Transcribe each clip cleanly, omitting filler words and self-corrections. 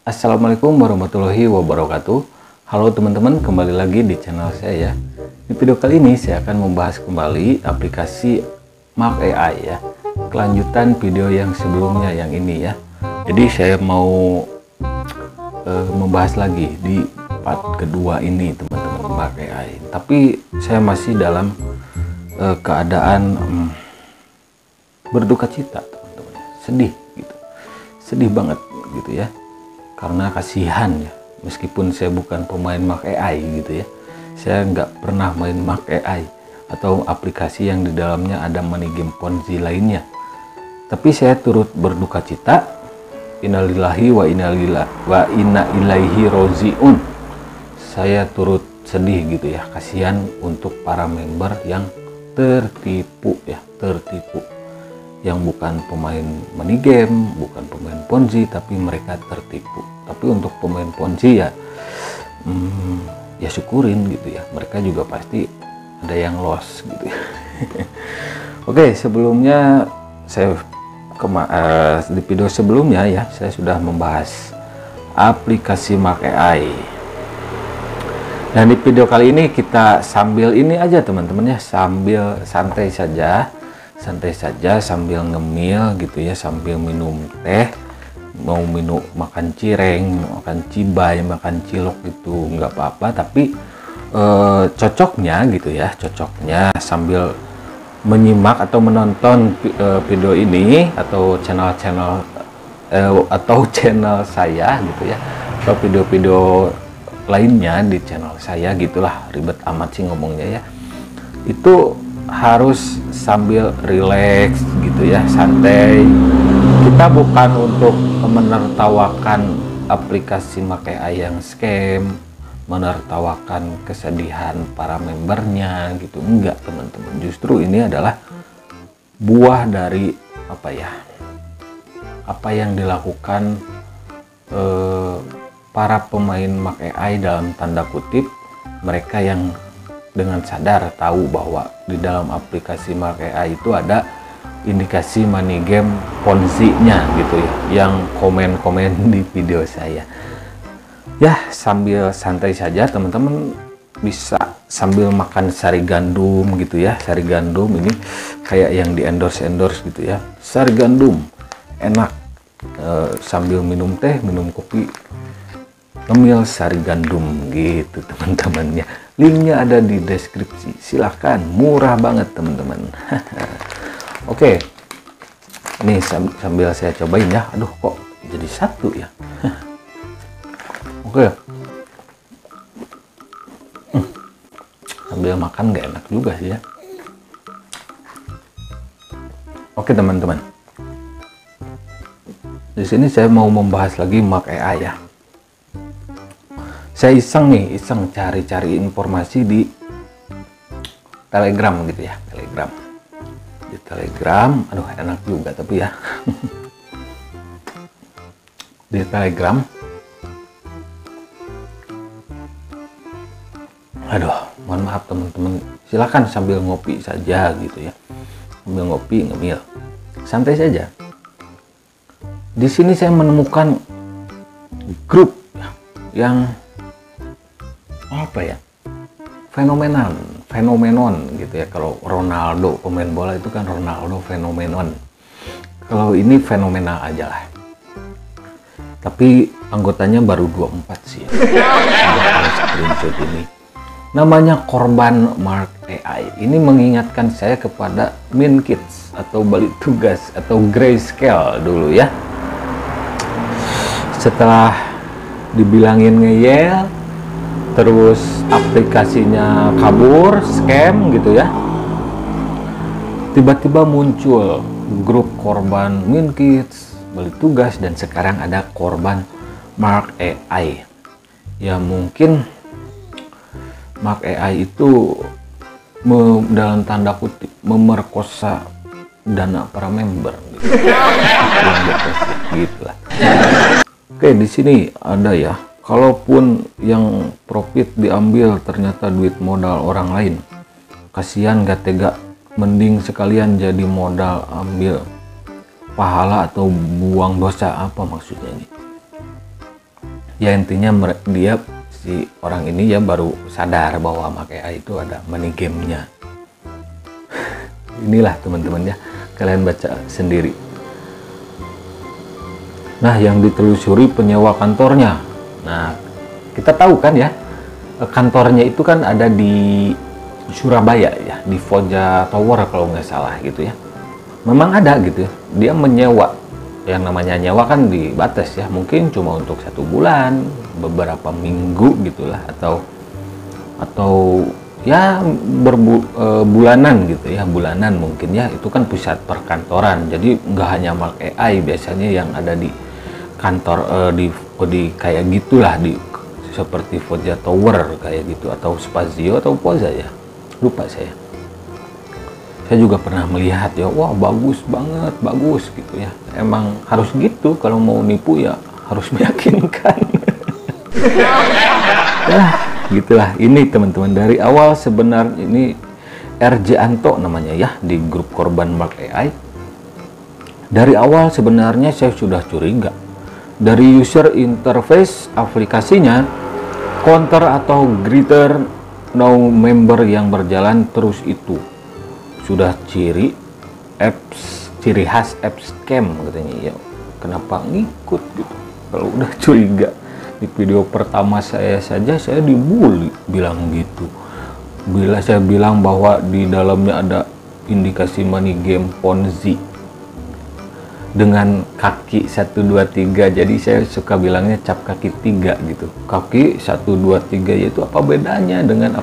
Assalamualaikum warahmatullahi wabarakatuh. Halo teman-teman, kembali lagi di channel saya ya. Di video kali ini saya akan membahas kembali aplikasi Mark AI ya. Kelanjutan video yang sebelumnya yang ini ya. Jadi saya mau membahas lagi di part kedua ini teman-teman, Mark AI. Tapi saya masih dalam keadaan berduka cita teman-teman. Sedih gitu. Sedih banget gitu ya. Karena kasihan ya, meskipun saya bukan pemain Mark AI gitu ya, saya nggak pernah main Mark AI atau aplikasi yang di dalamnya ada money game Ponzi lainnya. Tapi saya turut berduka cita, innalillahi wa inna ilaihi rojiun. Saya turut sedih gitu ya, kasihan untuk para member yang tertipu ya, tertipu. Yang bukan pemain money game, bukan pemain Ponzi, tapi mereka tertipu. Tapi untuk pemain Ponzi ya, ya syukurin gitu ya. Mereka juga pasti ada yang loss gitu ya. Oke, sebelumnya saya di video sebelumnya ya, saya sudah membahas aplikasi Mark AI. Dan di video kali ini kita sambil ini aja teman-teman ya, sambil santai saja sambil ngemil gitu ya, sambil minum teh, mau makan cireng, makan cibai, makan cilok gitu nggak apa-apa, tapi cocoknya gitu ya, cocoknya sambil menyimak atau menonton video ini atau channel saya gitu ya, atau video-video lainnya di channel saya gitulah, ribet amat sih ngomongnya ya. Itu harus sambil rileks gitu ya, santai. Kita bukan untuk menertawakan aplikasi Mark AI yang scam, menertawakan kesedihan para membernya gitu, enggak teman-teman. Justru ini adalah buah dari apa yang dilakukan para pemain Mark AI dalam tanda kutip, mereka yang dengan sadar tahu bahwa di dalam aplikasi Mark AI itu ada indikasi money game Ponzi-nya gitu ya, yang komen-komen di video saya. Ya, sambil santai saja teman-teman, bisa sambil makan sari gandum gitu ya. Sari gandum ini kayak yang di endorse gitu ya. Sari gandum enak, sambil minum teh, minum kopi, ngemil sari gandum gitu teman-temannya. Linknya ada di deskripsi, silahkan, murah banget teman-teman. Oke, ini sambil saya cobain ya. Aduh, kok jadi satu ya. Oke, sambil makan nggak enak juga sih ya. Oke teman-teman, di sini saya mau membahas lagi Mark AI ya. Saya iseng cari-cari informasi di Telegram gitu ya, di Telegram. Aduh, enak juga tapi ya. Di Telegram, aduh, mohon maaf teman-teman, silakan sambil ngopi saja gitu ya, sambil ngopi ngemil, santai saja. Di sini saya menemukan grup yang fenomenon gitu ya. Kalau Ronaldo pemain bola itu kan Ronaldo fenomenon, kalau ini fenomenal aja lah. Tapi anggotanya baru 24 sih ya. Screenshot ini namanya korban Mark AI. Ini mengingatkan saya kepada Min Kids atau Balik Tugas atau Grayscale dulu ya. Setelah dibilangin ngeyel, terus aplikasinya kabur, scam gitu ya, tiba-tiba muncul grup korban Min Kids, Balik Tugas, dan sekarang ada korban Mark AI. Ya mungkin Mark AI itu dalam tanda kutip memerkosa dana para member gitu lah. Oke, di sini ada ya, kalaupun yang profit diambil ternyata duit modal orang lain, kasihan gak tega, mending sekalian jadi modal ambil pahala atau buang dosa. Apa maksudnya ini? Ya intinya dia si orang ini ya baru sadar bahwa Mark AI itu ada money game-nya. Inilah teman-teman ya, kalian baca sendiri. Nah, yang ditelusuri penyewa kantornya. Nah, kita tahu kan ya, kantornya itu kan ada di Surabaya ya, di Foja Tower kalau nggak salah gitu ya. Memang ada gitu ya, dia menyewa. Yang namanya nyewa kan dibatas ya, mungkin cuma untuk 1 bulan, beberapa minggu gitulah, atau ya bulanan gitu ya, bulanan mungkin ya. Itu kan pusat perkantoran, jadi nggak hanya Mark AI biasanya yang ada di kantor, di kayak gitulah, di seperti Foja Tower kayak gitu, atau Spazio atau Poza ya, lupa saya juga pernah melihat ya. Wah, bagus banget, bagus gitu ya. Emang harus gitu, kalau mau nipu ya harus meyakinkan. Ya gitulah. Ini teman-teman, dari awal sebenarnya ini RJ Anto namanya ya, di grup korban Mark AI. Dari awal sebenarnya saya sudah curiga. Dari user interface aplikasinya, counter atau greeter no member yang berjalan terus itu sudah ciri khas apps scam katanya ya. Kenapa ngikut gitu kalau udah curiga? Di video pertama saya saja saya dibully bilang gitu, bila saya bilang bahwa di dalamnya ada indikasi money game Ponzi dengan kaki 1 2 3. Jadi saya suka bilangnya cap kaki 3 gitu. Kaki 1 2 3 yaitu apa bedanya dengan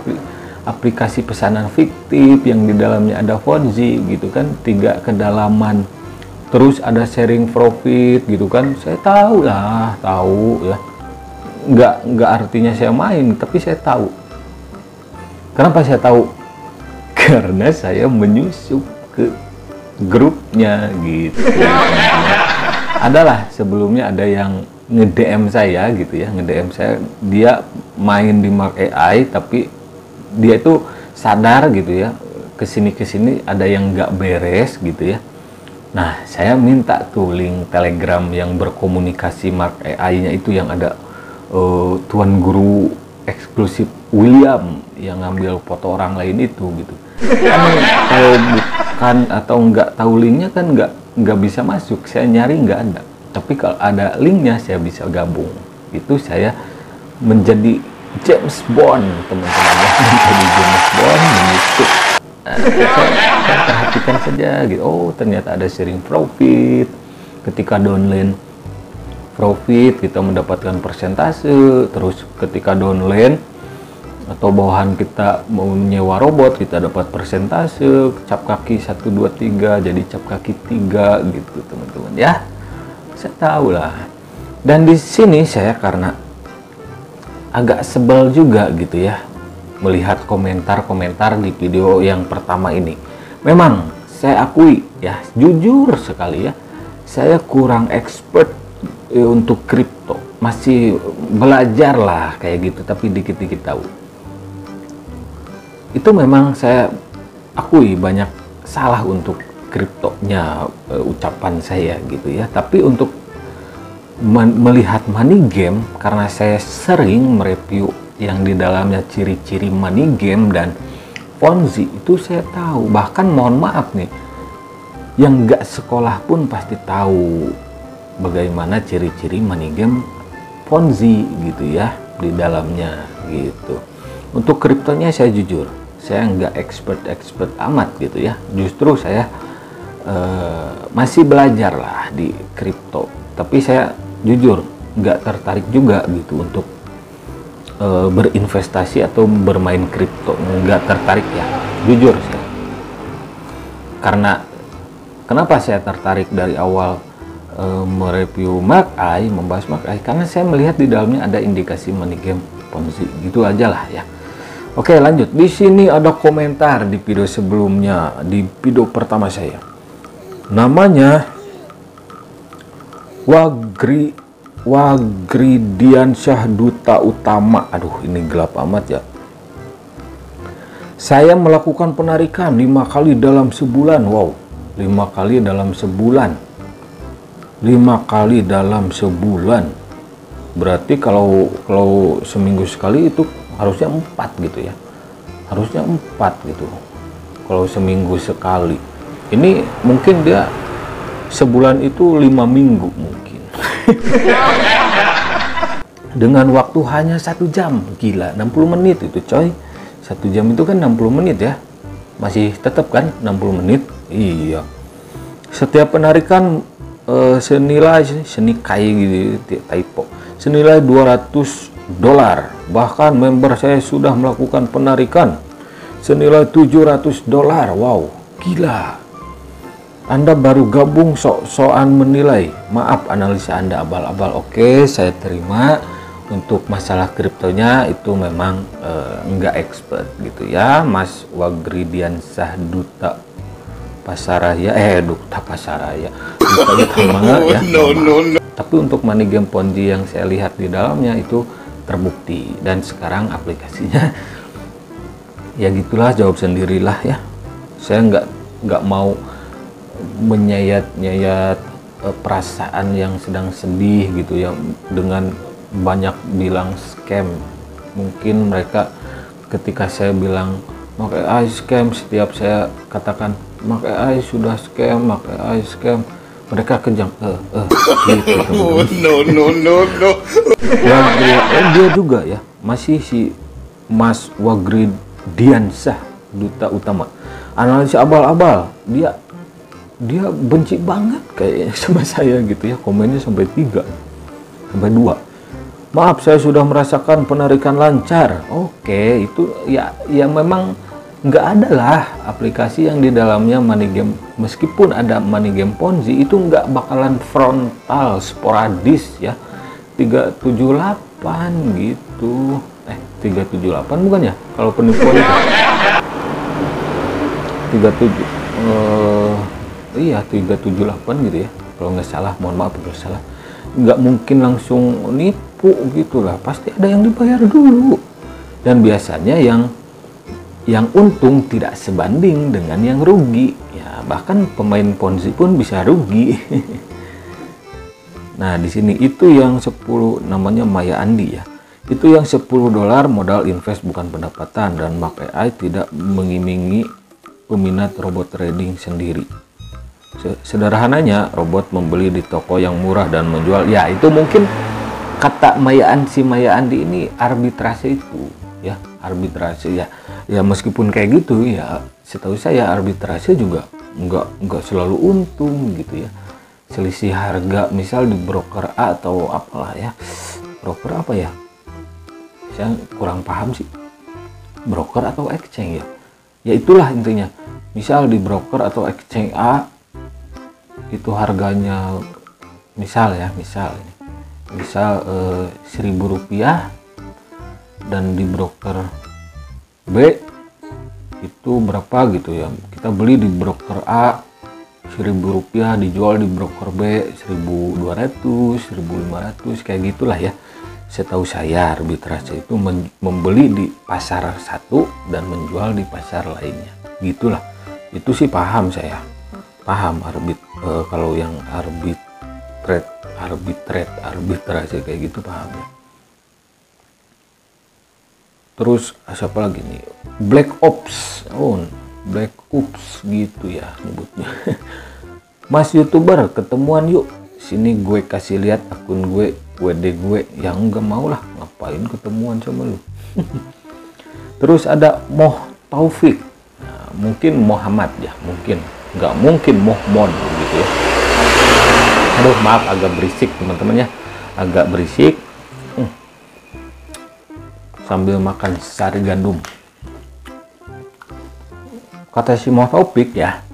aplikasi pesanan fiktif yang di dalamnya ada Ponzi gitu kan, 3 kedalaman, terus ada sharing profit gitu kan. Saya tahu lah, tahu ya, nggak artinya saya main, tapi saya tahu. Kenapa saya tahu? Karena saya menyusup ke grupnya gitu. Adalah sebelumnya ada yang nge-DM saya gitu ya, nge-DM saya, dia main di Mark AI tapi dia itu sadar gitu ya, kesini ada yang nggak beres gitu ya. Nah, saya minta tuh link Telegram yang berkomunikasi Mark AI-nya itu, yang ada Tuan Guru eksklusif William yang ngambil foto orang lain itu gitu. Kan kalau bukan atau nggak tahu linknya kan nggak bisa masuk. Saya nyari nggak ada. Tapi kalau ada linknya saya bisa gabung. Itu saya menjadi James Bond, teman-teman. Menjadi James Bond menyusup. Saya perhatikan saja gitu. Oh, ternyata ada sharing profit. Ketika downline profit kita mendapatkan persentase, terus ketika downline atau bawahan kita mau menyewa robot kita dapat persentase, cap kaki 1 2 3 jadi cap kaki 3 gitu teman-teman ya. Saya tahu lah. Dan di sini saya karena agak sebel juga gitu ya melihat komentar-komentar di video yang pertama ini. Memang saya akui ya, jujur sekali ya, saya kurang expert untuk kripto, masih belajar lah kayak gitu, tapi dikit-dikit tahu. Itu memang saya akui banyak salah untuk kriptonya, ucapan saya gitu ya. Tapi untuk melihat money game, karena saya sering mereview yang di dalamnya ciri-ciri money game dan Ponzi, itu saya tahu. Bahkan mohon maaf nih, yang nggak sekolah pun pasti tahu bagaimana ciri-ciri money game Ponzi gitu ya di dalamnya gitu. Untuk kriptonya saya jujur, saya nggak expert amat gitu ya. Justru saya masih belajar lah di kripto. Tapi saya jujur nggak tertarik juga gitu untuk berinvestasi atau bermain kripto, nggak tertarik ya, jujur saya. Karena kenapa saya tertarik dari awal mereview Mark AI, membahas Mark AI, karena saya melihat di dalamnya ada indikasi money game Ponzi, gitu aja lah ya. Oke, lanjut. Di sini ada komentar di video sebelumnya, di video pertama saya. Namanya Wagridiansyah Duta Utama. Aduh, ini gelap amat ya. Saya melakukan penarikan 5 kali dalam sebulan. Wow, 5 kali dalam sebulan. 5 kali dalam sebulan. Berarti kalau seminggu sekali itu harusnya 4 gitu ya. Harusnya 4 gitu. Kalau seminggu sekali. Ini mungkin dia sebulan itu 5 minggu mungkin. Dengan waktu hanya 1 jam. Gila, 60 menit itu coy. 1 jam itu kan 60 menit ya. Masih tetap kan 60 menit. Iya. Setiap penarikan senilai gitu, typo. Senilai $200. Bahkan member saya sudah melakukan penarikan senilai $700. Wow, gila. Anda baru gabung sok-sokan menilai. Maaf analisa Anda abal-abal. Oke, saya terima. Untuk masalah kriptonya itu memang nggak expert gitu ya, Mas Wagridiansah Duta Pasaraya, Duta Pasaraya, Duta Utama ya. No. Tapi untuk money game Ponzi yang saya lihat di dalamnya itu terbukti, dan sekarang aplikasinya ya gitulah, jawab sendirilah ya. Saya nggak mau menyayat-nyayat perasaan yang sedang sedih gitu ya dengan banyak bilang scam. Mungkin mereka ketika saya bilang pakai AI scam, setiap saya katakan pakai AI sudah scam, pakai AI scam, mereka kejang gitu. No. Ya, dia juga ya, masih si Mas Wagridiansah Duta Utama, analisa abal-abal, dia benci banget kayaknya sama saya gitu ya, komennya sampai 3 sampai 2. Maaf, saya sudah merasakan penarikan lancar. Oke, itu ya memang nggak ada lah aplikasi yang di dalamnya money game. Meskipun ada money game Ponzi, itu nggak bakalan frontal, sporadis ya. 378 gitu. 378 bukan ya? Kalau penipuan itu 37. Iya, 378 gitu ya. Kalau nggak salah, mohon maaf kalau salah. Nggak mungkin langsung nipu gitulah, pasti ada yang dibayar dulu, dan biasanya yang untung tidak sebanding dengan yang rugi ya, bahkan pemain Ponzi pun bisa rugi. Nah di sini itu yang 10, namanya Maya Andi ya, itu yang $10 modal invest bukan pendapatan, dan Mark AI tidak mengiming-imingi peminat robot trading sendiri. Sederhananya, robot membeli di toko yang murah dan menjual. Ya, itu mungkin kata Maya Andi ini arbitrase itu, ya, arbitrase ya. Ya meskipun kayak gitu ya, setahu saya arbitrase juga nggak selalu untung gitu ya. Selisih harga misal di broker A atau apalah ya. Broker apa ya? Saya kurang paham sih. Broker atau exchange ya. Ya itulah intinya. Misal di broker atau exchange A itu harganya misal Rp1.000, dan di broker B itu berapa gitu ya, kita beli di broker A Rp1.000, dijual di broker B 1.200, 1.500, kayak gitulah ya. Setahu saya arbitrase itu membeli di pasar satu dan menjual di pasar lainnya, gitulah. Itu sih paham saya. Paham kalau yang arbitrase kayak gitu paham ya. Terus siapa lagi nih, Black Ops gitu ya nyebutnya. Mas YouTuber ketemuan yuk, sini gue kasih lihat akun gue, WD gue. Yang enggak mau lah, ngapain ketemuan sama lu. Terus ada Moh Taufik, nah, mungkin Muhammad ya, mungkin nggak mungkin Mohmon gitu ya. Aduh maaf agak berisik teman-teman ya, agak berisik. Sambil makan sari gandum. Kata si Moh Taufik ya,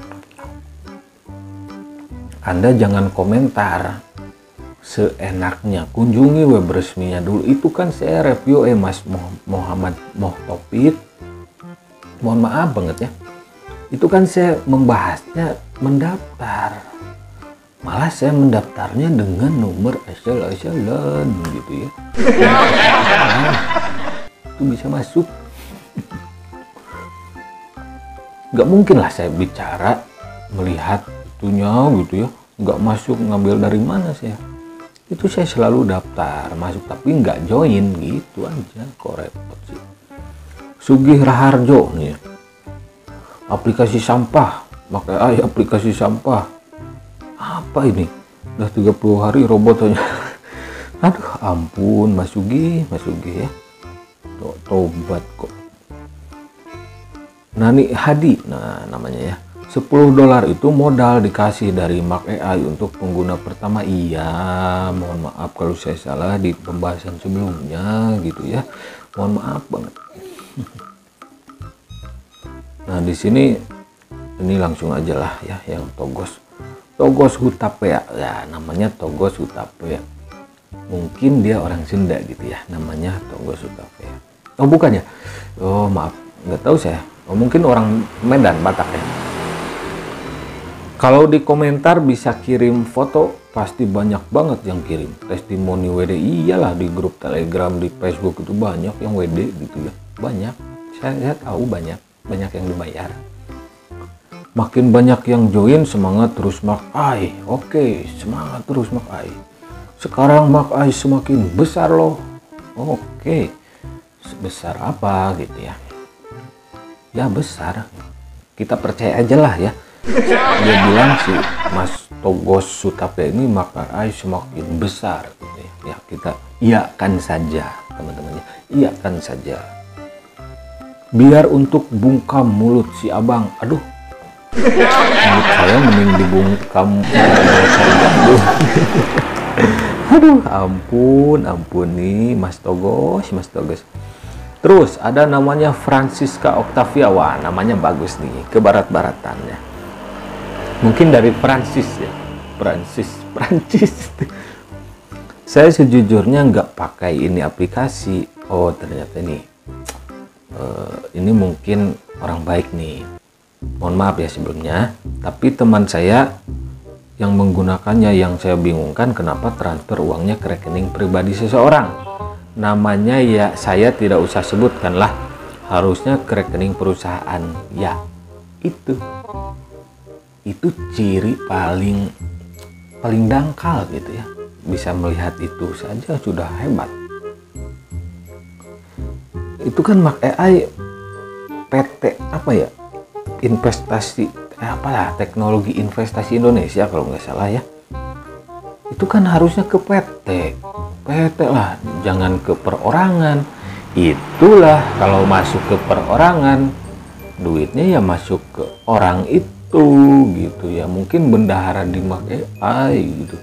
Anda jangan komentar seenaknya, kunjungi web resminya dulu. Itu kan saya review Mas Muhammad Moh Taufik, mohon maaf banget ya, itu kan saya membahasnya mendaftar, malah saya mendaftarnya dengan nomor asal-asalan gitu ya. Itu bisa masuk. Nggak mungkin lah saya bicara melihat itunya gitu ya, nggak masuk, ngambil dari mana saya. Itu saya selalu daftar masuk tapi nggak join gitu aja, kok repot sih. Sugih Raharjo nih, aplikasi sampah, pakai aplikasi sampah. Apa ini? Udah 30 hari robotnya. Aduh ampun Mas Sugih ya. Tobat kok. Nani Hadi, nah namanya ya. $10 itu modal dikasih dari Mark AI untuk pengguna pertama. Iya, mohon maaf kalau saya salah di pembahasan sebelumnya gitu ya. Mohon maaf banget. Nah, di sini ini langsung aja lah ya yang Togos Hutapea. Ya, namanya Togos Hutapea. Mungkin dia orang Sunda gitu ya, namanya Togos Hutapea. Oh, bukan ya? Oh, maaf, nggak tahu saya. Oh, mungkin orang Medan, Batak ya. Kalau di komentar bisa kirim foto, pasti banyak banget yang kirim testimoni WD. Iyalah, di grup Telegram, di Facebook itu banyak yang WD gitu ya, banyak. Saya tahu banyak yang dibayar. Makin banyak yang join, semangat terus Mark AI. Oke, semangat terus Mark AI. Sekarang Mark AI semakin besar loh. Oke, sebesar apa gitu ya? Ya besar. Kita percaya aja lah ya. Dia bilang si Mas Togos Hutapea ini Mark AI semakin besar gitu ya. Ya kita iyakan saja teman-temannya, iyakan saja. Biar untuk bungkam mulut si abang. Aduh, mulut saya mending dibungkam. Aduh, ampun nih Mas Togos. Terus ada namanya Francisca Octavia. Wah, namanya bagus nih, ke barat-baratannya. Mungkin dari Prancis ya, Prancis. Saya sejujurnya nggak pakai ini aplikasi. Oh, ternyata ini mungkin orang baik nih. Mohon maaf ya sebelumnya. Tapi teman saya yang menggunakannya, yang saya bingungkan kenapa transfer uangnya ke rekening pribadi seseorang. Namanya ya saya tidak usah sebutkan lah. Harusnya ke rekening perusahaan. Ya, itu ciri paling dangkal gitu ya. Bisa melihat itu saja sudah hebat. Itu kan Mark AI PT apa ya, investasi apalah, teknologi investasi Indonesia kalau nggak salah ya. Itu kan harusnya ke PT lah, jangan ke perorangan. Itulah kalau masuk ke perorangan, duitnya ya masuk ke orang itu gitu ya. Mungkin bendahara di Mark AI gitu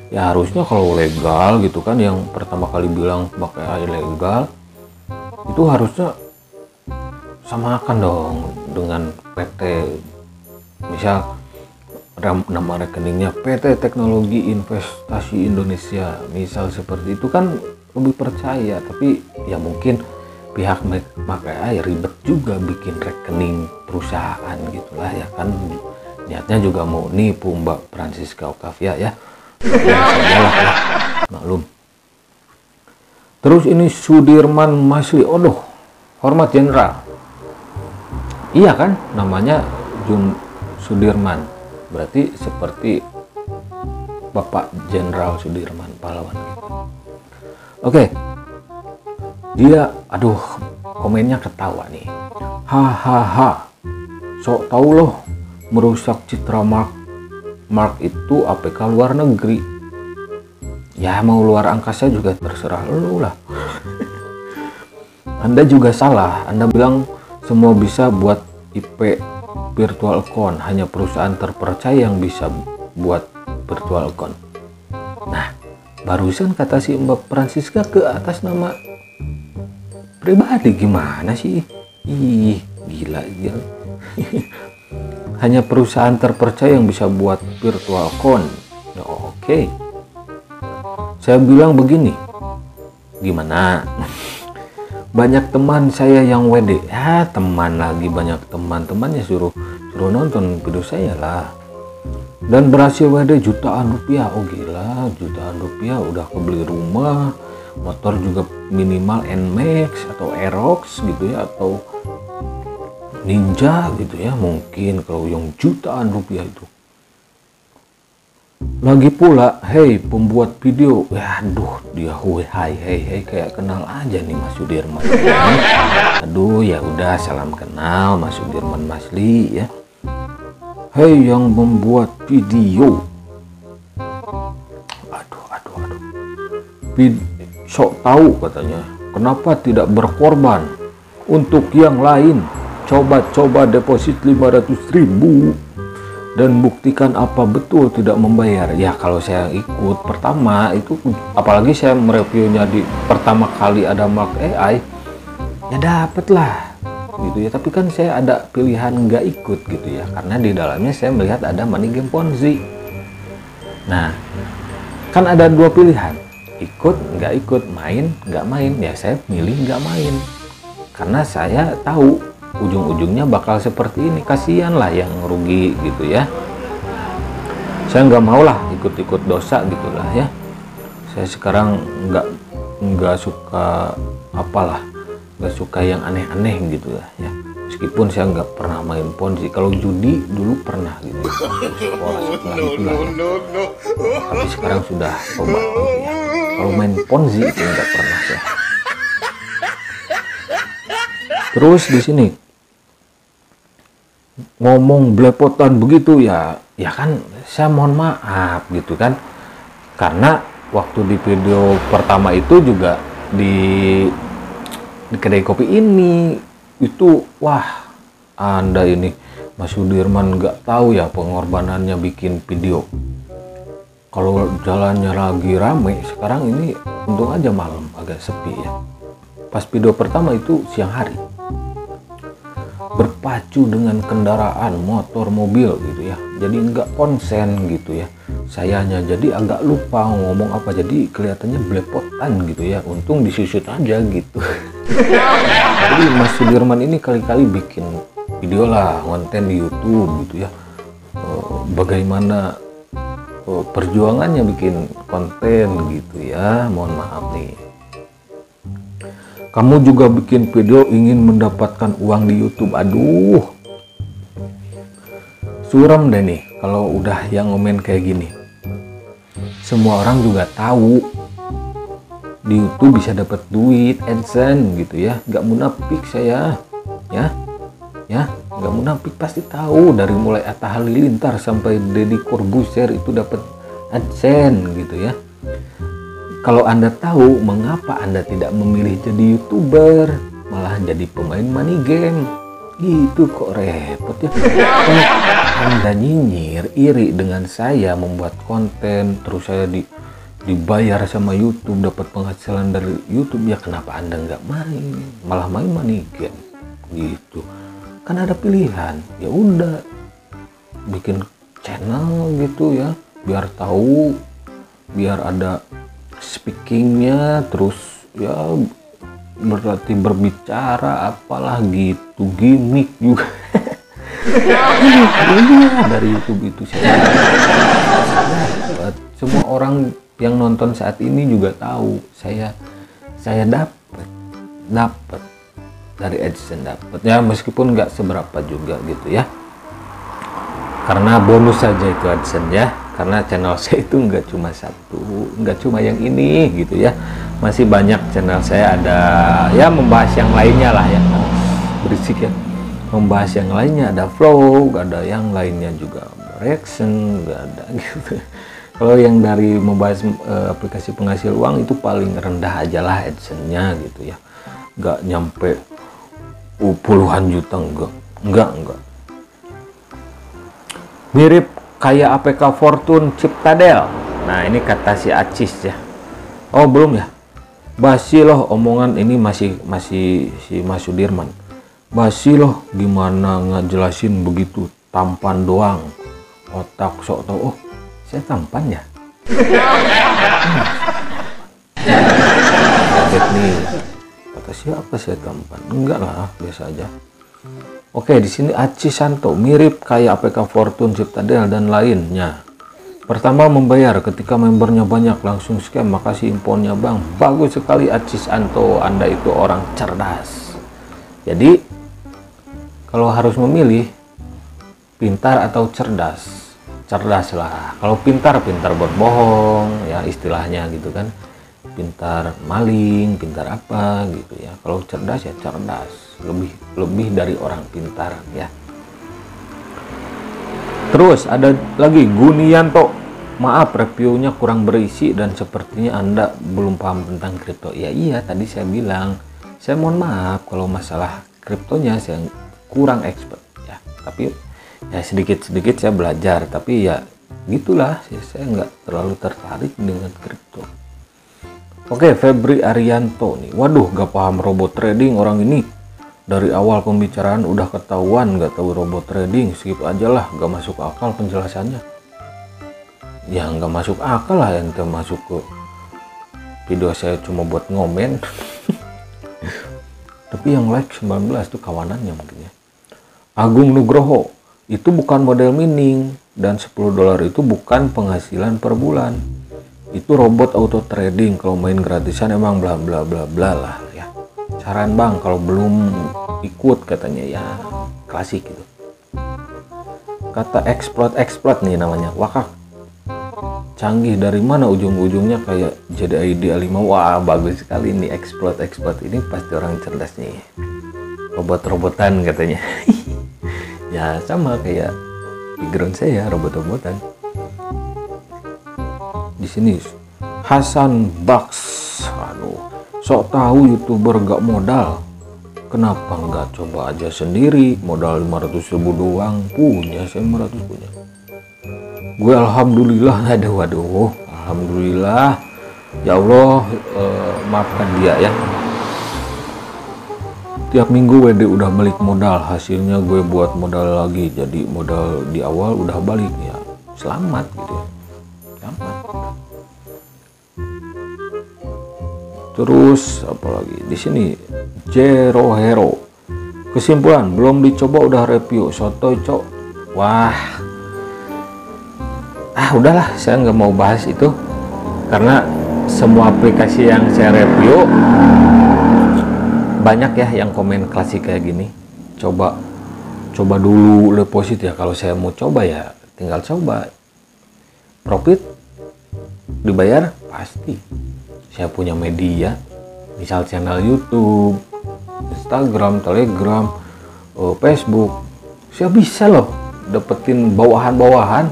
ya, harusnya kalau legal gitu kan, yang pertama kali bilang Mark AI legal itu harusnya samakan dong dengan PT. Misal nama rekeningnya PT Teknologi Investasi Indonesia, misal seperti itu kan lebih percaya. Tapi ya mungkin pihak Mark AI ribet juga bikin rekening perusahaan gitulah ya kan, niatnya juga mau nipu Mbak Francisca Octavia ya. Sajalah ya, maklum. Terus ini Sudirman Masli, aduh, hormat jenderal. Iya kan, namanya Sudirman, berarti seperti Bapak Jenderal Sudirman, pahlawan gitu. Oke. Dia, aduh, komennya ketawa nih. Hahaha, sok tahu loh merusak citra Mark itu APK luar negeri. Ya mau luar angkasa juga terserah lu lah. Anda juga salah. Anda bilang semua bisa buat IP virtual account, hanya perusahaan terpercaya yang bisa buat virtual account. Nah, barusan kata si Mbak Francisca ke atas nama pribadi, gimana sih? Ih, gila. Hanya perusahaan terpercaya yang bisa buat virtual account. Ya, oke. Saya bilang begini, gimana? Banyak teman saya yang WD. Ya, teman lagi, banyak teman-temannya suruh nonton video saya lah. Dan berhasil WD jutaan rupiah. Oh gila, jutaan rupiah udah kebeli rumah, motor juga minimal NMAX atau Aerox gitu ya, atau Ninja gitu ya, mungkin kalau yang jutaan rupiah itu. Lagi pula, hei pembuat video, aduh dia hei kayak kenal aja nih Mas Sudirman. Aduh ya udah salam kenal Mas Sudirman Masli ya. Hei yang membuat video, sok tahu katanya, kenapa tidak berkorban untuk yang lain? Coba deposit 500.000 dan buktikan apa betul tidak membayar. Ya kalau saya ikut pertama itu, apalagi saya mereviewnya di pertama kali ada Mark AI, ya dapet lah gitu ya. Tapi kan saya ada pilihan nggak ikut gitu ya, karena di dalamnya saya melihat ada money game Ponzi. Nah kan ada dua pilihan, ikut nggak ikut, main nggak main. Ya saya milih nggak main, karena saya tahu ujung-ujungnya bakal seperti ini. Kasihan lah yang rugi gitu ya. Saya nggak mau lah ikut-ikut dosa gitulah ya. Saya sekarang nggak suka nggak suka yang aneh-aneh gitu lah ya. Meskipun saya nggak pernah main Ponzi. Kalau judi dulu pernah gitu ya, sekolah itulah ya. Tapi sekarang sudah tobat gitu ya. Kalau main Ponzi itu nggak pernah ya. Terus di sini ngomong belepotan begitu ya kan saya mohon maaf gitu kan, karena waktu di video pertama itu juga di kedai kopi ini itu, wah Anda ini Mas Sudirman nggak tahu ya pengorbanannya bikin video. Kalau jalannya lagi rame, sekarang ini untung aja malam agak sepi ya. Pas video pertama itu siang hari, berpacu dengan kendaraan motor mobil gitu ya, jadi nggak konsen gitu ya. Sayanya jadi agak lupa ngomong apa, jadi kelihatannya belepotan gitu ya. Untung disusut aja gitu. Jadi Mas Sudirman ini kali-kali bikin video lah, konten di YouTube gitu ya, bagaimana perjuangannya bikin konten gitu ya. Mohon maaf nih, kamu juga bikin video ingin mendapatkan uang di YouTube. Aduh, suram deh nih kalau udah yang ngomen kayak gini. Semua orang juga tahu di YouTube bisa dapat duit AdSense gitu ya. Gak munafik saya ya, gak munafik, pasti tahu. Dari mulai Atta Halilintar sampai Deddy Corbuzier itu dapat AdSense gitu ya. Kalau Anda tahu, mengapa Anda tidak memilih jadi YouTuber, malah jadi pemain money game? Gitu kok repot ya. Kalau Anda nyinyir, iri dengan saya membuat konten, terus saya dibayar sama YouTube, dapat penghasilan dari YouTube, ya kenapa Anda nggak main, malah main money game? Gitu. Kan ada pilihan. Ya udah, bikin channel gitu ya, biar tahu, biar ada speakingnya, terus ya berarti berbicara apalah gitu, gimmick juga. Dari YouTube itu saya dapat. Semua orang yang nonton saat ini juga tahu saya dapat dari AdSense, dapat ya, meskipun nggak seberapa juga gitu ya, karena bonus saja itu AdSense ya. Karena channel saya itu nggak cuma satu, nggak cuma yang ini gitu ya, masih banyak channel saya, ada ya membahas yang lainnya lah ya, berisik ya, membahas yang lainnya, ada vlog, ada yang lainnya juga, reaction, nggak ada gitu. Kalau yang dari membahas aplikasi penghasil uang itu paling rendah aja lah AdSense-nya gitu ya, nggak nyampe puluhan juta, enggak. Mirip kayak APK Fortune Ciptadel. Nah ini kata si Acis ya. Oh belum ya, basi loh omongan ini, masih si Mas Sudirman. Basi loh, gimana ngejelasin begitu, tampan doang, otak sok tau. Oh saya tampan ya. Kaget nih, kata siapa saya tampan? Enggak lah, biasa aja. Oke, di sini Aci Santo, mirip kayak APK Fortune Ciptadel dan lainnya. Pertama membayar ketika membernya banyak, langsung scam, makasih infonya bang. Bagus sekali Aci Santo, Anda itu orang cerdas. Jadi kalau harus memilih pintar atau cerdas, cerdas lah. Kalau pintar buat bohong ya istilahnya gitu kan, pintar maling, pintar apa gitu ya. Kalau cerdas ya cerdas, lebih dari orang pintar ya. Terus ada lagi Gunianto, maaf reviewnya kurang berisi dan sepertinya Anda belum paham tentang kripto. Ya iya, tadi saya bilang, saya mohon maaf kalau masalah kriptonya saya kurang expert ya, tapi ya sedikit-sedikit saya belajar, tapi ya gitulah, saya nggak terlalu tertarik dengan kripto. Oke, Febri Arianto nih, waduh gak paham robot trading orang ini. Dari awal pembicaraan udah ketahuan gak tahu robot trading, skip aja lah, gak masuk akal penjelasannya. Ya nggak masuk akal lah, yang masuk ke video saya cuma buat ngomen. Tapi yang like 19 tuh kawanannya mungkin ya. Agung Nugroho, itu bukan model mining dan $10 itu bukan penghasilan per bulan. Itu robot auto trading, kalau main gratisan emang bla bla bla bla lah ya. Saran bang kalau belum ikut katanya ya, klasik gitu. Kata exploit nih namanya, wakak. Canggih dari mana ujung-ujungnya kayak JDID A5. Wah bagus sekali nih, exploit ini pasti orang cerdas nih. Robot-robotan katanya. Ya sama kayak background saya, robot-robotan. Di sini Hasan Bucks, aduh, sok tahu YouTuber gak modal. Kenapa nggak coba aja sendiri, modal 500.000 doang, punya saya 500 punya. Gue alhamdulillah, waduh, alhamdulillah ya Allah, maafkan dia ya. Tiap minggu WD udah balik modal, hasilnya gue buat modal lagi, jadi modal di awal udah balik ya, selamat gitu ya, selamat. Terus apalagi di sini Jero Hero, kesimpulan belum dicoba udah review, sotoy cok. Wah, udahlah, saya nggak mau bahas itu karena semua aplikasi yang saya review banyak ya yang komen klasik kayak gini. Coba dulu deposit ya, kalau saya mau coba ya tinggal coba, profit dibayar pasti. Saya punya media, misal channel YouTube, Instagram, Telegram, Facebook, saya bisa loh dapetin bawahan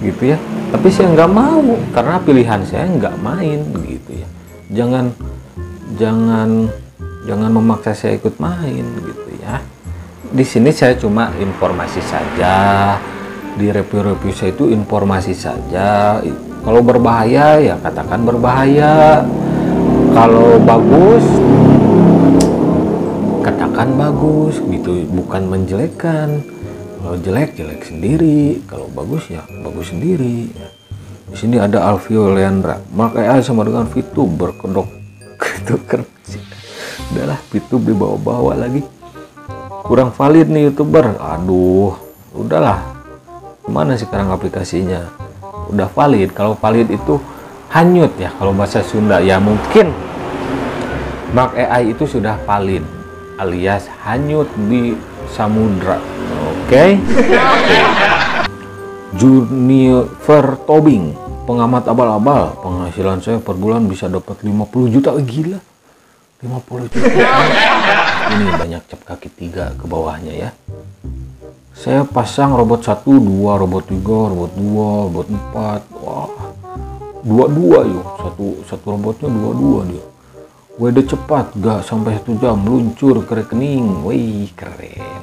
gitu ya. Tapi saya nggak mau karena pilihan saya nggak main gitu ya. Jangan memaksa saya ikut main gitu ya. Di sini saya cuma informasi saja, di review saya itu informasi saja. Kalau berbahaya ya katakan berbahaya, kalau bagus katakan bagus gitu, bukan menjelekkan. Kalau jelek sendiri, kalau bagus ya bagus sendiri. Di sini ada Alvio Leandra, Mark AI sama dengan VTube berkedok itu kerja. Udahlah, VTube dibawa-bawa lagi, kurang valid nih YouTuber. Aduh, udahlah, kemana sekarang aplikasinya? Udah valid, kalau valid itu hanyut ya kalau bahasa Sunda ya, mungkin Mark AI itu sudah valid alias hanyut di samudra. Oke. Junifer Tobing, pengamat abal-abal, penghasilan saya per bulan bisa dapat 50 juta. Gila, 50 juta. Ini banyak cap kaki 3 ke bawahnya ya. Saya pasang robot 1, 2, robot 3, robot 2, robot 4. Wah, 22 yuk. Satu robotnya 22 dia. WD cepat, gak sampai 1 jam meluncur ke rekening. Wih, keren.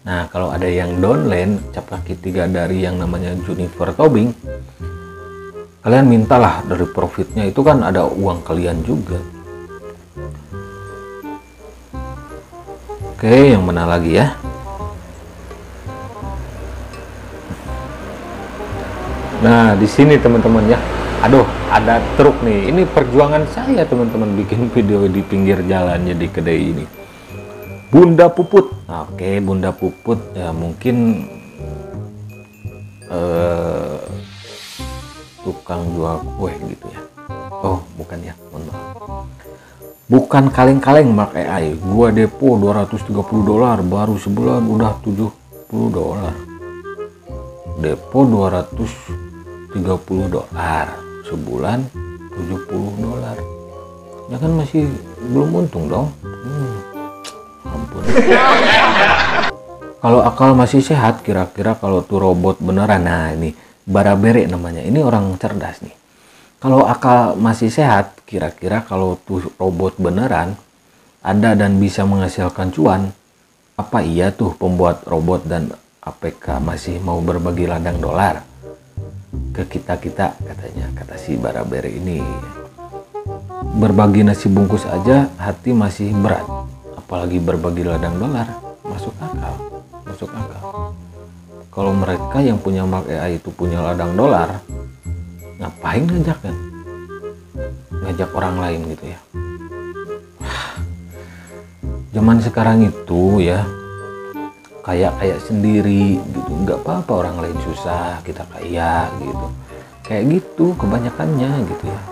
Nah, kalau ada yang downline cap kaki 3 dari yang namanya Junifer Tobing, kalian mintalah dari profitnya, itu kan ada uang kalian juga. Oke, yang mana lagi ya? Nah, di sini teman-teman ya. Aduh, ada truk nih. Ini perjuangan saya teman-teman bikin video di pinggir jalan jadi kedai ini. Bunda Puput. Oke, Bunda Puput ya mungkin tukang jual kue gitu ya. Oh, bukan ya. Bukan kaleng-kaleng Mark AI. Gua depo $230 baru sebulan udah $70. depo 230 dolar, sebulan 70 dolar. Ya kan masih belum untung dong. Ampun. Kalau akal masih sehat, kira-kira kalau tuh robot beneran, nah ini Barabere namanya, ini orang cerdas nih. Kalau akal masih sehat, kira-kira kalau tuh robot beneran ada dan bisa menghasilkan cuan, apa iya tuh pembuat robot dan APK masih mau berbagi ladang dolar ke kita-kita, katanya, kata si Barabere ini. Berbagi nasi bungkus aja hati masih berat, apalagi berbagi ladang dolar. Masuk akal, masuk akal. Kalau mereka yang punya Mark AI itu punya ladang dolar, ngapain ngajak orang lain gitu ya. Zaman sekarang itu ya kayak sendiri gitu, nggak apa-apa orang lain susah kita kaya gitu, kayak gitu kebanyakannya gitu ya.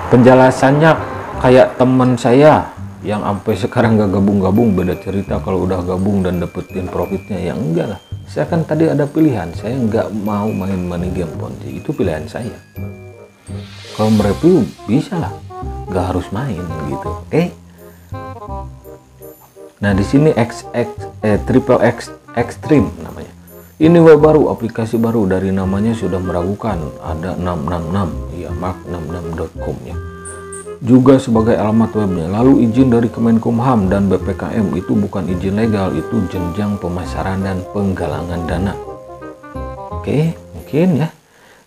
Penjelasannya kayak teman saya yang sampai sekarang gak gabung-gabung, beda cerita kalau udah gabung dan dapetin profitnya. Ya enggak lah, saya kan tadi ada pilihan, saya nggak mau main money game Ponzi, itu pilihan saya. Kalau mereview bisa lah, nggak harus main gitu, oke? Nah di sini Triple X Extreme namanya. Ini web baru, aplikasi baru, dari namanya sudah meragukan. Ada 666, ya mark66.com ya. Juga sebagai alamat webnya. Lalu izin dari Kemenkumham dan BPKM itu bukan izin legal, itu jenjang pemasaran dan penggalangan dana. Oke, mungkin ya.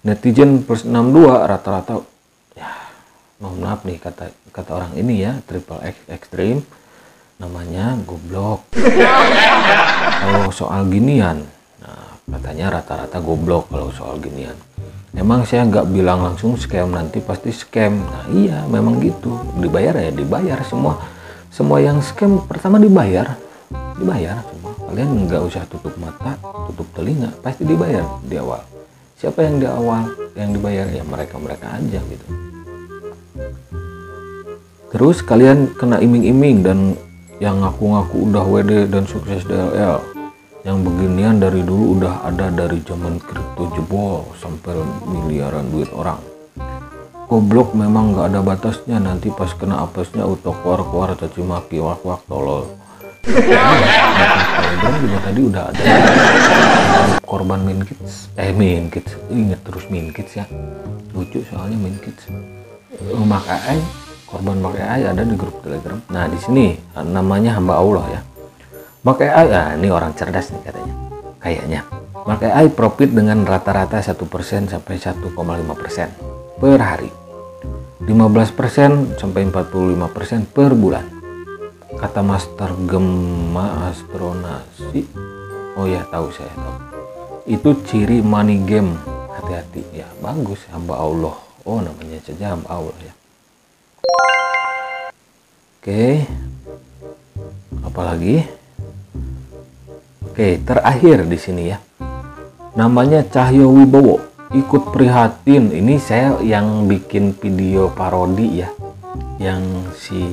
Netizen plus 62 rata-rata, ya mohon maaf nih kata orang ini ya, Triple X Extreme, namanya goblok. Kalau soal ginian, nah katanya rata-rata goblok kalau soal ginian. Emang saya nggak bilang langsung scam, nanti pasti scam. Nah iya memang gitu, dibayar ya dibayar, semua yang scam pertama dibayar semua. Kalian nggak usah tutup mata, tutup telinga, pasti dibayar di awal. Siapa yang di awal yang dibayar? Ya mereka aja gitu. Terus kalian kena iming-iming dan yang ngaku-ngaku udah WD dan sukses DLL. Yang beginian dari dulu udah ada, dari zaman kripto jebol sampai miliaran duit orang. Goblok memang nggak ada batasnya, nanti pas kena apesnya auto keluar caci maki wak tolol. Telegram juga tadi udah ada korban main kids, inget terus main kids ya, lucu soalnya main kids. Mark AI, korban Mark AI ada di grup Telegram. Nah di sini namanya hamba Allah ya. Mark AI, ini orang cerdas nih katanya, kayaknya. Mark AI profit dengan rata-rata 1% sampai 1,5% per hari, 15% sampai 45% per bulan. Kata Master Gemma Astronasi, oh ya saya tahu. Itu ciri money game, hati-hati ya. Bagus, hamba Allah. Oh namanya saja hamba Allah ya. Oke, apalagi? Oke, terakhir di sini ya. Namanya Cahyo Wibowo, ikut prihatin. Ini saya yang bikin video parodi ya. Yang si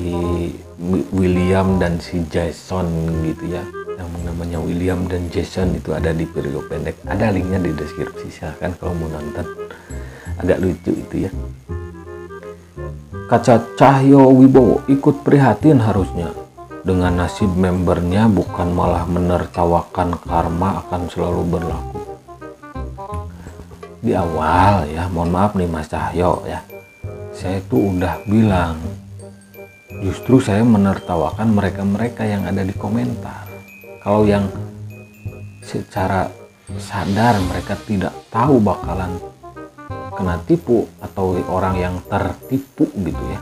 William dan si Jason gitu ya. Yang namanya William dan Jason itu ada di video pendek. Ada linknya di deskripsi, silahkan kalau mau nonton. Agak lucu itu ya. Kata Cahyo Wibowo, ikut prihatin harusnya. Dengan nasib membernya, bukan malah menertawakan karma akan selalu berlaku. Di awal ya, mohon maaf nih Mas Cahyo ya, saya tuh udah bilang, justru saya menertawakan mereka-mereka yang ada di komentar. Kalau yang secara sadar mereka tidak tahu bakalan kena tipu, atau orang yang tertipu gitu ya,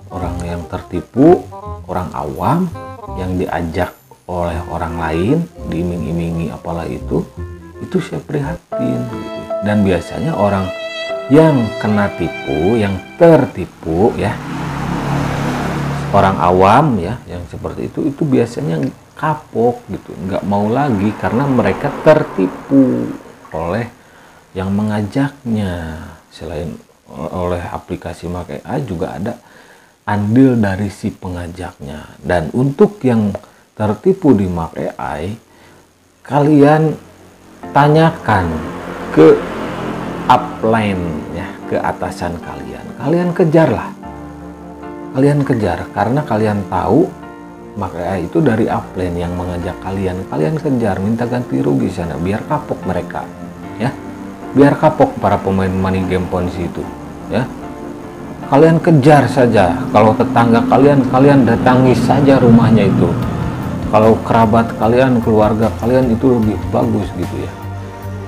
orang yang tertipu, orang awam yang diajak oleh orang lain, diiming-imingi apalah itu saya prihatin gitu. Dan biasanya orang yang kena tipu, yang tertipu ya, orang awam ya yang seperti itu biasanya kapok gitu, nggak mau lagi karena mereka tertipu oleh yang mengajaknya. Selain oleh aplikasi Mark AI juga ada andil dari si pengajaknya. Dan untuk yang tertipu di Mark AI, kalian tanyakan ke upline ya, ke atasan kalian. Kalian kejarlah. Kalian kejar karena kalian tahu makanya itu dari upline yang mengajak kalian. Kalian kejar, minta ganti rugi sana biar kapok mereka ya. Biar kapok para pemain money game Ponzi itu ya. Kalian kejar saja. Kalau tetangga kalian, kalian datangi saja rumahnya itu. Kalau kerabat kalian, keluarga kalian itu lebih bagus gitu ya.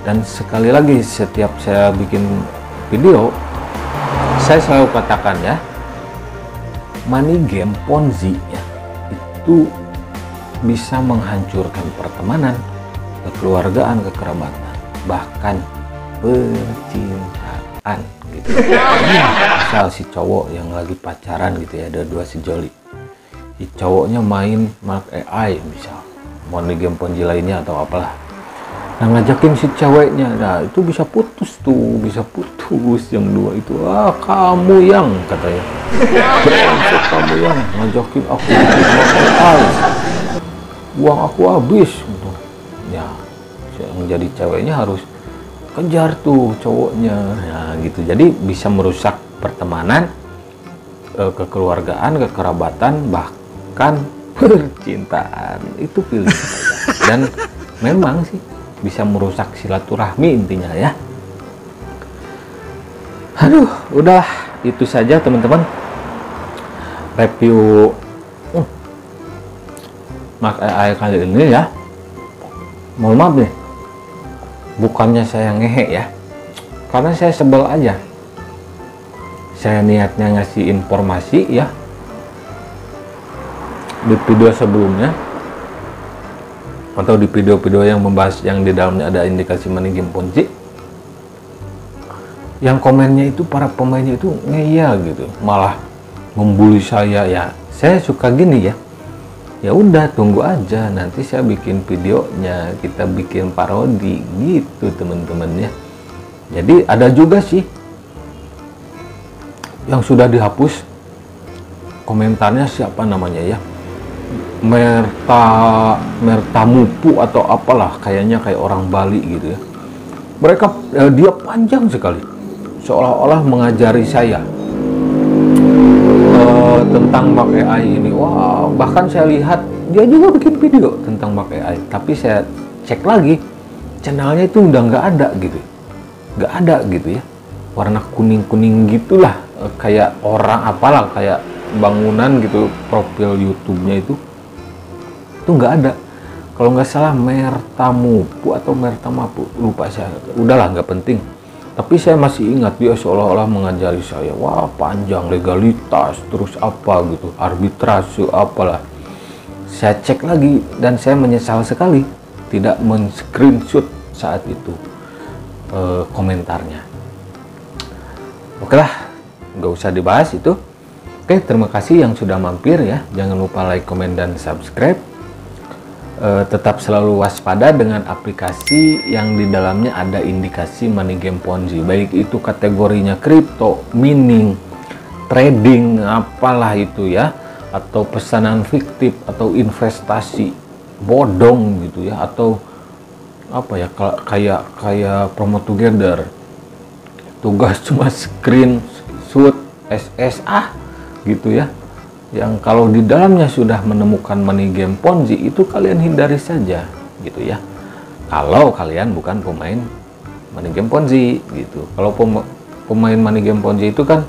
Dan sekali lagi setiap saya bikin video, saya selalu katakan ya, money game Ponzi ya, itu bisa menghancurkan pertemanan, kekeluargaan, kekerabatan, bahkan percintaan gitu. Misal si cowok yang lagi pacaran gitu ya, ada dua sejoli, si cowoknya main Mark AI misal, money game Ponzi lainnya atau apalah, nah ngajakin si ceweknya, nah itu bisa putus tuh, bisa putus. Yang dua itu, kamu yang katanya, brengsek kamu yang ngajakin aku Mark AI, uang aku habis gitu. Ya yang jadi ceweknya harus kejar tuh cowoknya ya gitu. Jadi bisa merusak pertemanan, kekeluargaan, kekerabatan, bahkan percintaan. Itu pilihan saya. Dan memang sih bisa merusak silaturahmi intinya ya. Aduh, udah itu saja teman-teman review Mark AI kali ini ya. Mohon maaf nih, bukannya saya ngehe ya, karena saya sebel aja. Saya niatnya ngasih informasi ya di video sebelumnya atau di video-video yang membahas yang di dalamnya ada indikasi money game Ponzi, yang komennya itu para pemainnya itu ngeyel gitu, malah membuli saya ya. Saya suka gini ya, ya udah tunggu aja, nanti saya bikin videonya, kita bikin parodi gitu teman-teman ya. Jadi ada juga sih yang sudah dihapus komentarnya, siapa namanya ya, Mertamupu atau apalah, kayaknya kayak orang Bali gitu ya. Mereka dia panjang sekali, seolah-olah mengajari saya tentang Mark AI ini. Wah, bahkan saya lihat dia juga bikin video tentang Mark AI, tapi saya cek lagi channelnya itu udah nggak ada gitu, nggak ada gitu ya, warna kuning-kuning gitulah, kayak orang apalah, kayak bangunan gitu profil YouTube-nya itu nggak ada. Kalau nggak salah Mertamupu atau Mertamapu, lupa saya, udahlah nggak penting. Tapi saya masih ingat dia seolah-olah mengajari saya, wah panjang, legalitas, terus apa gitu, arbitrase apalah. Saya cek lagi dan saya menyesal sekali tidak men-screenshot saat itu komentarnya. Oke lah, nggak usah dibahas itu. Oke, terima kasih yang sudah mampir ya. Jangan lupa like, komen, dan subscribe. Tetap selalu waspada dengan aplikasi yang di dalamnya ada indikasi money game Ponzi, baik itu kategorinya kripto, mining, trading, apalah itu ya, atau pesanan fiktif, atau investasi bodong gitu ya, atau apa ya, kayak promo together, tugas cuma screenshot SSA gitu ya, yang kalau di dalamnya sudah menemukan money game Ponzi, itu kalian hindari saja gitu ya, kalau kalian bukan pemain money game Ponzi gitu. Kalau pemain money game Ponzi itu kan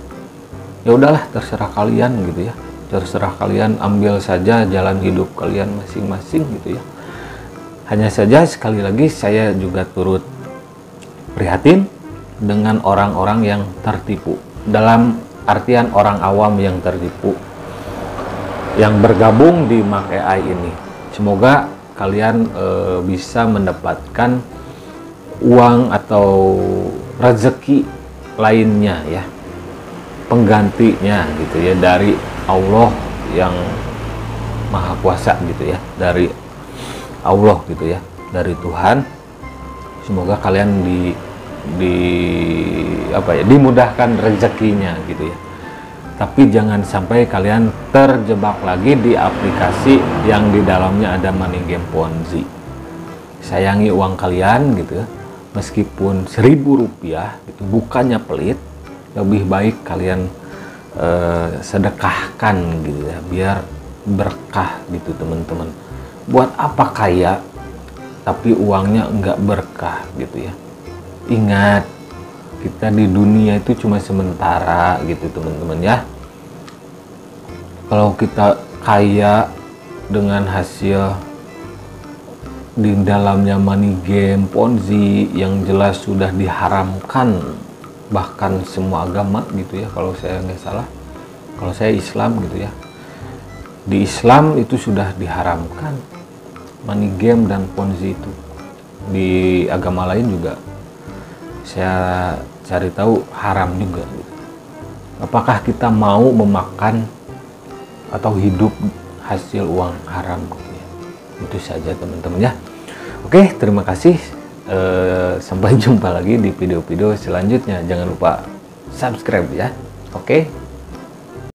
ya udahlah, terserah kalian gitu ya, terserah kalian, ambil saja jalan hidup kalian masing-masing gitu ya. Hanya saja sekali lagi saya juga turut prihatin dengan orang-orang yang tertipu, dalam artian orang awam yang tertipu, yang bergabung di Mark AI ini. Semoga kalian bisa mendapatkan uang atau rezeki lainnya ya, penggantinya gitu ya, dari Allah yang Maha Kuasa gitu ya, dari Allah gitu ya, dari Tuhan. Semoga kalian dimudahkan rezekinya gitu ya. Tapi jangan sampai kalian terjebak lagi di aplikasi yang di dalamnya ada money game Ponzi. sayangi uang kalian gitu, meskipun 1.000 rupiah itu bukannya pelit, lebih baik kalian sedekahkan gitu ya, biar berkah gitu teman-teman. Buat apa kaya tapi uangnya enggak berkah gitu ya. Ingat, kita di dunia itu cuma sementara gitu teman-teman ya. Kalau kita kaya dengan hasil di dalamnya money game, ponzi yang jelas sudah diharamkan, bahkan semua agama gitu ya, kalau saya nggak salah, kalau saya Islam gitu ya, di Islam itu sudah diharamkan money game dan ponzi itu. Di agama lain juga saya cari tahu haram juga gitu. Apakah kita mau memakan atau hidup hasil uang haram gitu ya? Itu saja teman-teman ya. Oke, terima kasih. Sampai jumpa lagi di video-video selanjutnya. Jangan lupa subscribe ya. Oke.